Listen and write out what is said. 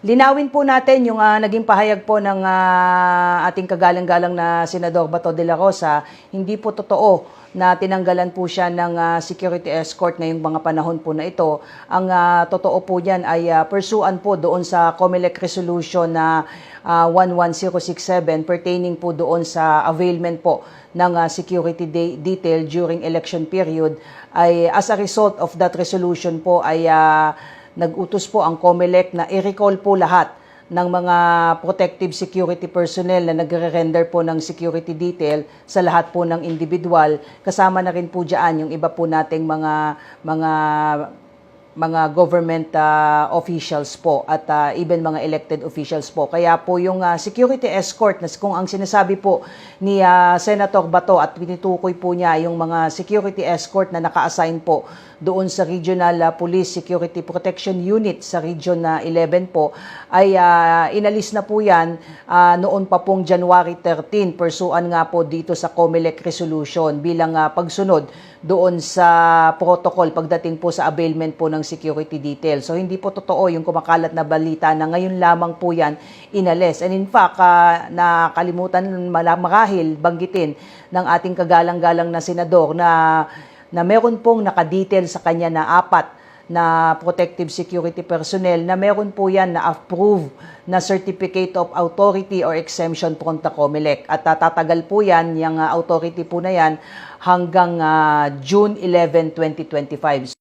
Linawin po natin yung naging pahayag po ng ating kagalang-galang na Senador Bato de la Rosa. Hindi po totoo na tinanggalan po siya ng security escort ngayong mga panahon po na ito. Ang totoo po yan ay pursuan po doon sa COMELEC resolution na 11067 pertaining po doon sa availment po ng security detail during election period. Ay as a result of that resolution po ay nag-utos po ang COMELEC na i-recall po lahat ng mga protective security personnel na nagre-render po ng security detail sa lahat po ng individual. Kasama na rin po dyan yung iba po nating mga government officials po at even mga elected officials po. Kaya po yung security escort, na kung ang sinasabi po ni Senator Bato at pinitukoy po niya yung mga security escort na naka-assign po doon sa Regional Police Security Protection Unit sa Region 11 po, ay inalis na po yan noon pa pong January 13, pursuan nga po dito sa COMELEC resolution bilang pagsunod doon sa protocol pagdating po sa availment po ng security detail. So hindi po totoo yung kumakalat na balita na ngayon lamang po yan inalis. And in fact, nakalimutan marahil banggitin ng ating kagalang-galang na senador na meron pong nakadetail sa kanya na 4 na protective security personnel na meron po yan na approve na certificate of authority or exemption from the COMELEC. At tatagal po yan, yung authority po na yan hanggang June 11, 2025.